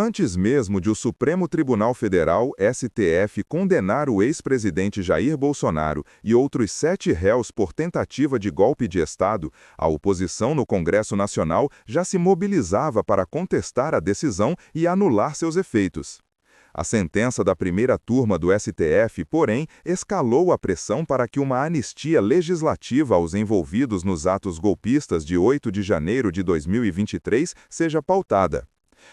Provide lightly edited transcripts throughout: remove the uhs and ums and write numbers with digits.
Antes mesmo de o Supremo Tribunal Federal, STF, condenar o ex-presidente Jair Bolsonaro e outros 7 réus por tentativa de golpe de Estado, a oposição no Congresso Nacional já se mobilizava para contestar a decisão e anular seus efeitos. A sentença da primeira turma do STF, porém, escalou a pressão para que uma anistia legislativa aos envolvidos nos atos golpistas de 8 de janeiro de 2023 seja pautada.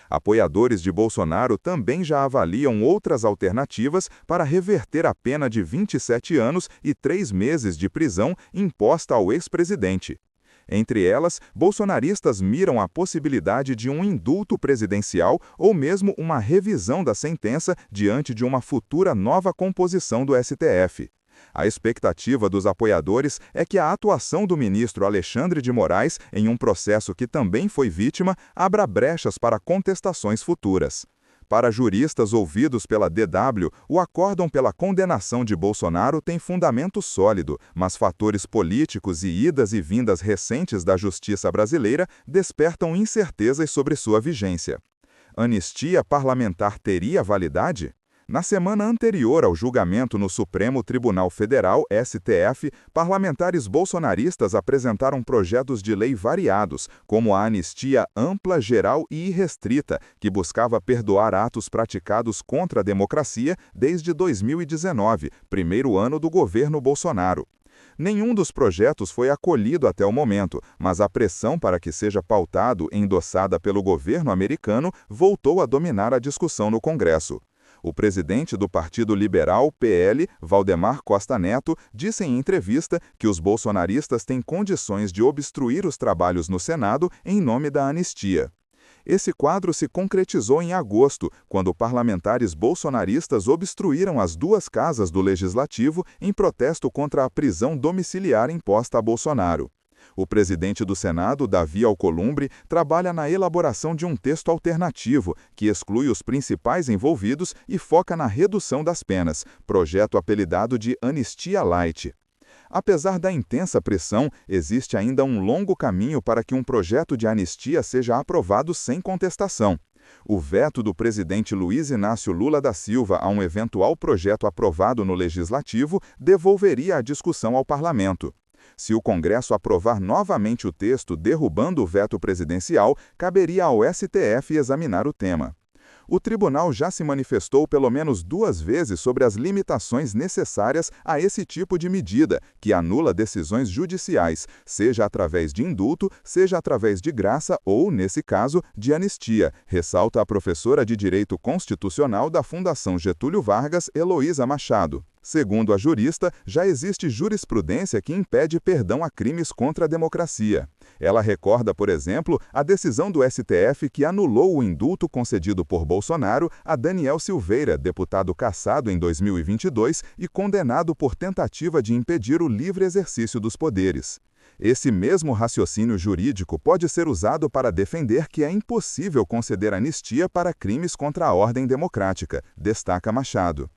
Apoiadores de Bolsonaro também já avaliam outras alternativas para reverter a pena de 27 anos e 3 meses de prisão imposta ao ex-presidente. Entre elas, bolsonaristas miram a possibilidade de um indulto presidencial ou mesmo uma revisão da sentença diante de uma futura nova composição do STF. A expectativa dos apoiadores é que a atuação do ministro Alexandre de Moraes em um processo que também foi vítima abra brechas para contestações futuras. Para juristas ouvidos pela DW, o acórdão pela condenação de Bolsonaro tem fundamento sólido, mas fatores políticos e idas e vindas recentes da justiça brasileira despertam incertezas sobre sua vigência. Anistia parlamentar teria validade? Na semana anterior ao julgamento no Supremo Tribunal Federal, STF, parlamentares bolsonaristas apresentaram projetos de lei variados, como a anistia ampla, geral e irrestrita, que buscava perdoar atos praticados contra a democracia desde 2019, primeiro ano do governo Bolsonaro. Nenhum dos projetos foi acolhido até o momento, mas a pressão para que seja pautado e endossada pelo governo americano voltou a dominar a discussão no Congresso. O presidente do Partido Liberal, PL, Valdemar Costa Neto, disse em entrevista que os bolsonaristas têm condições de obstruir os trabalhos no Senado em nome da anistia. Esse quadro se concretizou em agosto, quando parlamentares bolsonaristas obstruíram as 2 casas do Legislativo em protesto contra a prisão domiciliar imposta a Bolsonaro. O presidente do Senado, Davi Alcolumbre, trabalha na elaboração de um texto alternativo que exclui os principais envolvidos e foca na redução das penas, projeto apelidado de Anistia Light. Apesar da intensa pressão, existe ainda um longo caminho para que um projeto de anistia seja aprovado sem contestação. O veto do presidente Luiz Inácio Lula da Silva a um eventual projeto aprovado no Legislativo devolveria a discussão ao Parlamento. Se o Congresso aprovar novamente o texto derrubando o veto presidencial, caberia ao STF examinar o tema. O tribunal já se manifestou pelo menos 2 vezes sobre as limitações necessárias a esse tipo de medida, que anula decisões judiciais, seja através de indulto, seja através de graça ou, nesse caso, de anistia, ressalta a professora de Direito Constitucional da Fundação Getúlio Vargas, Heloísa Machado. Segundo a jurista, já existe jurisprudência que impede perdão a crimes contra a democracia. Ela recorda, por exemplo, a decisão do STF que anulou o indulto concedido por Bolsonaro a Daniel Silveira, deputado cassado em 2022 e condenado por tentativa de impedir o livre exercício dos poderes. Esse mesmo raciocínio jurídico pode ser usado para defender que é impossível conceder anistia para crimes contra a ordem democrática, destaca Machado.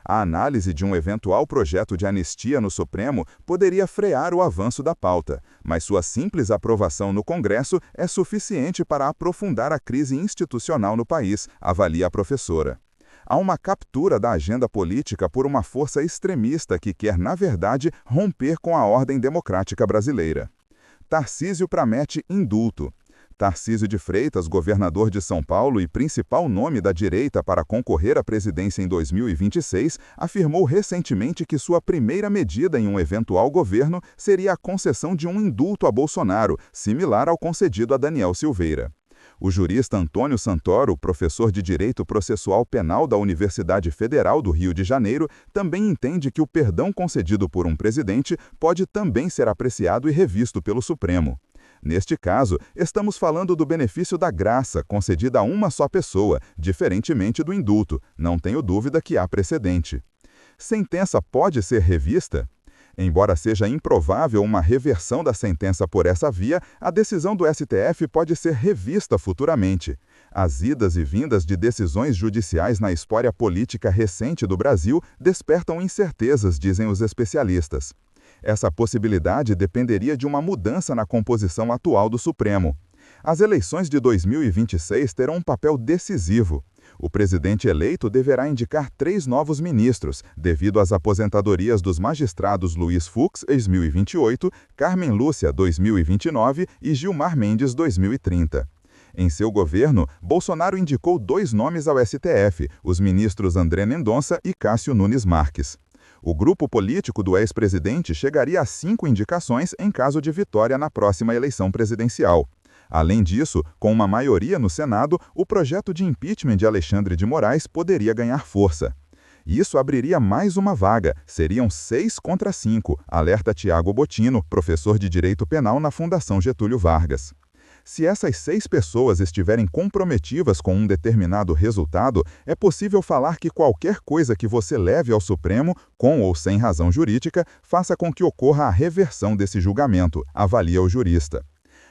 A análise de um eventual projeto de anistia no Supremo poderia frear o avanço da pauta, mas sua simples aprovação no Congresso é suficiente para aprofundar a crise institucional no país, avalia a professora. Há uma captura da agenda política por uma força extremista que quer, na verdade, romper com a ordem democrática brasileira. Tarcísio promete indulto. Tarcísio de Freitas, governador de São Paulo e principal nome da direita para concorrer à presidência em 2026, afirmou recentemente que sua primeira medida em um eventual governo seria a concessão de um indulto a Bolsonaro, similar ao concedido a Daniel Silveira. O jurista Antônio Santoro, professor de Direito Processual Penal da Universidade Federal do Rio de Janeiro, também entende que o perdão concedido por um presidente pode também ser apreciado e revisto pelo Supremo. Neste caso, estamos falando do benefício da graça concedida a uma só pessoa, diferentemente do indulto. Não tenho dúvida que há precedente. Sentença pode ser revista? Embora seja improvável uma reversão da sentença por essa via, a decisão do STF pode ser revista futuramente. As idas e vindas de decisões judiciais na história política recente do Brasil despertam incertezas, dizem os especialistas. Essa possibilidade dependeria de uma mudança na composição atual do Supremo. As eleições de 2026 terão um papel decisivo. O presidente eleito deverá indicar 3 novos ministros, devido às aposentadorias dos magistrados Luiz Fux, 2028, Carmen Lúcia, 2029 e Gilmar Mendes, 2030. Em seu governo, Bolsonaro indicou 2 nomes ao STF, os ministros André Mendonça e Cássio Nunes Marques. O grupo político do ex-presidente chegaria a 5 indicações em caso de vitória na próxima eleição presidencial. Além disso, com uma maioria no Senado, o projeto de impeachment de Alexandre de Moraes poderia ganhar força. Isso abriria mais uma vaga, seriam 6 contra 5, alerta Tiago Bottino, professor de Direito Penal na Fundação Getúlio Vargas. Se essas 6 pessoas estiverem comprometidas com um determinado resultado, é possível falar que qualquer coisa que você leve ao Supremo, com ou sem razão jurídica, faça com que ocorra a reversão desse julgamento, avalia o jurista.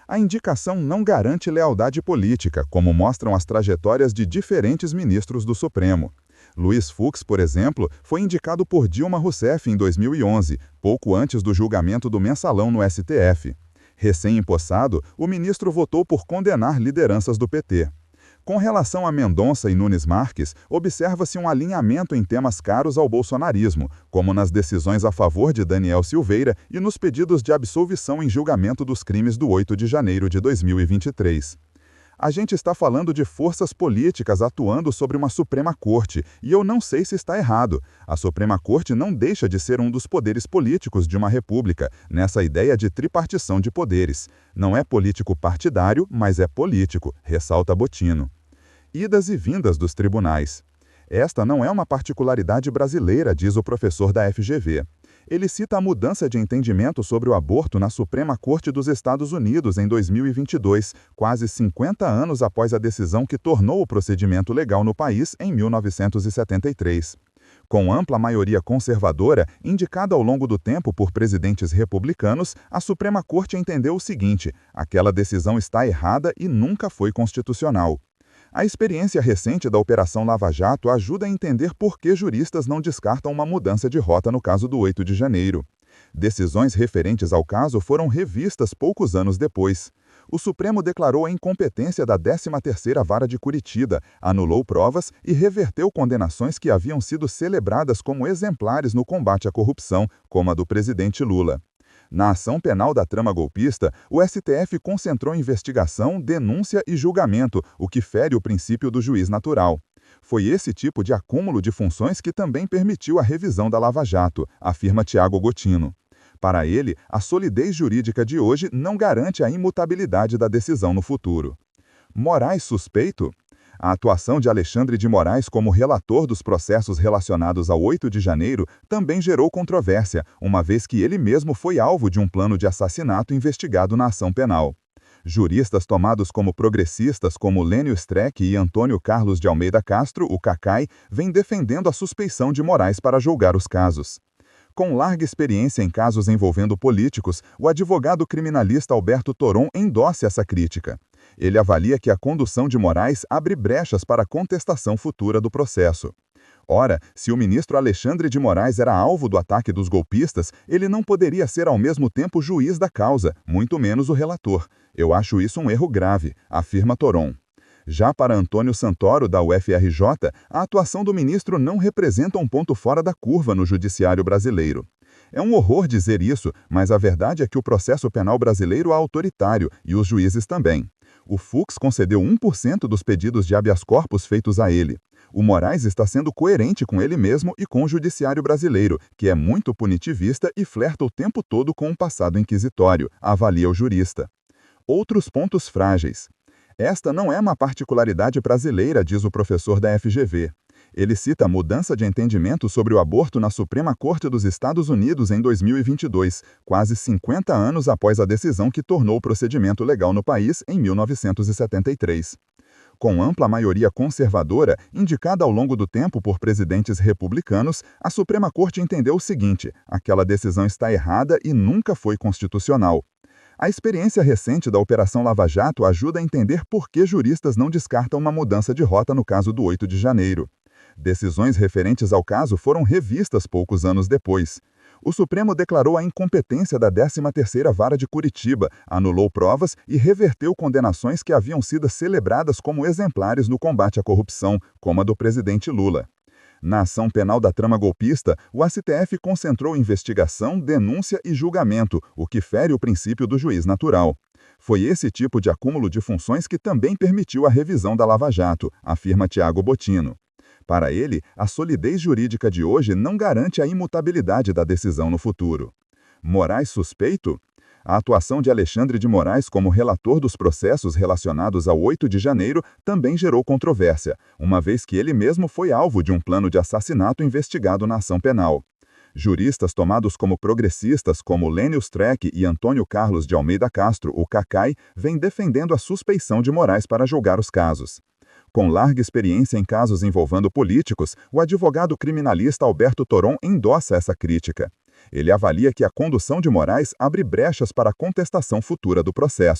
A indicação não garante lealdade política, como mostram as trajetórias de diferentes ministros do Supremo. Luiz Fux, por exemplo, foi indicado por Dilma Rousseff em 2011, pouco antes do julgamento do Mensalão no STF. Recém-empossado, o ministro votou por condenar lideranças do PT. Com relação a Mendonça e Nunes Marques, observa-se um alinhamento em temas caros ao bolsonarismo, como nas decisões a favor de Daniel Silveira e nos pedidos de absolvição em julgamento dos crimes do 8 de janeiro de 2023. A gente está falando de forças políticas atuando sobre uma Suprema Corte, e eu não sei se está errado. A Suprema Corte não deixa de ser um dos poderes políticos de uma república, nessa ideia de tripartição de poderes. Não é político partidário, mas é político, ressalta Bottino. Idas e vindas dos tribunais. Esta não é uma particularidade brasileira, diz o professor da FGV. Ele cita a mudança de entendimento sobre o aborto na Suprema Corte dos Estados Unidos em 2022, quase 50 anos após a decisão que tornou o procedimento legal no país em 1973. Com ampla maioria conservadora, indicada ao longo do tempo por presidentes republicanos, a Suprema Corte entendeu o seguinte: aquela decisão está errada e nunca foi constitucional. A experiência recente da Operação Lava Jato ajuda a entender por que juristas não descartam uma mudança de rota no caso do 8 de janeiro. Decisões referentes ao caso foram revistas poucos anos depois. O Supremo declarou a incompetência da 13ª Vara de Curitiba, anulou provas e reverteu condenações que haviam sido celebradas como exemplares no combate à corrupção, como a do presidente Lula. Na ação penal da trama golpista, o STF concentrou investigação, denúncia e julgamento, o que fere o princípio do juiz natural. Foi esse tipo de acúmulo de funções que também permitiu a revisão da Lava Jato, afirma Tiago Bottino. Para ele, a solidez jurídica de hoje não garante a imutabilidade da decisão no futuro. Moraes suspeito? A atuação de Alexandre de Moraes como relator dos processos relacionados ao 8 de janeiro também gerou controvérsia, uma vez que ele mesmo foi alvo de um plano de assassinato investigado na ação penal. Juristas tomados como progressistas como Lênio Streck e Antônio Carlos de Almeida Castro, o Cacai, vêm defendendo a suspeição de Moraes para julgar os casos. Com larga experiência em casos envolvendo políticos, o advogado criminalista Alberto Toron endossa essa crítica. Ele avalia que a condução de Moraes abre brechas para a contestação futura do processo. Ora, se o ministro Alexandre de Moraes era alvo do ataque dos golpistas, ele não poderia ser ao mesmo tempo juiz da causa, muito menos o relator. Eu acho isso um erro grave, afirma Toron. Já para Antônio Santoro, da UFRJ, a atuação do ministro não representa um ponto fora da curva no judiciário brasileiro. É um horror dizer isso, mas a verdade é que o processo penal brasileiro é autoritário e os juízes também. O Fux concedeu 1% dos pedidos de habeas corpus feitos a ele. O Moraes está sendo coerente com ele mesmo e com o judiciário brasileiro, que é muito punitivista e flerta o tempo todo com um passado inquisitório, avalia o jurista. Outros pontos frágeis. Esta não é uma particularidade brasileira, diz o professor da FGV. Ele cita a mudança de entendimento sobre o aborto na Suprema Corte dos Estados Unidos em 2022, quase 50 anos após a decisão que tornou o procedimento legal no país em 1973. Com ampla maioria conservadora, indicada ao longo do tempo por presidentes republicanos, a Suprema Corte entendeu o seguinte: aquela decisão está errada e nunca foi constitucional. A experiência recente da Operação Lava Jato ajuda a entender por que juristas não descartam uma mudança de rota no caso do 8 de janeiro. Decisões referentes ao caso foram revistas poucos anos depois. O Supremo declarou a incompetência da 13ª Vara de Curitiba, anulou provas e reverteu condenações que haviam sido celebradas como exemplares no combate à corrupção, como a do presidente Lula. Na ação penal da trama golpista, o STF concentrou investigação, denúncia e julgamento, o que fere o princípio do juiz natural. Foi esse tipo de acúmulo de funções que também permitiu a revisão da Lava Jato, afirma Tiago Bottino. Para ele, a solidez jurídica de hoje não garante a imutabilidade da decisão no futuro. Moraes suspeito? A atuação de Alexandre de Moraes como relator dos processos relacionados ao 8 de janeiro também gerou controvérsia, uma vez que ele mesmo foi alvo de um plano de assassinato investigado na ação penal. Juristas tomados como progressistas como Lênio Streck e Antônio Carlos de Almeida Castro, o Cacai, vêm defendendo a suspeição de Moraes para julgar os casos. Com larga experiência em casos envolvendo políticos, o advogado criminalista Alberto Toron endossa essa crítica. Ele avalia que a condução de Moraes abre brechas para a contestação futura do processo.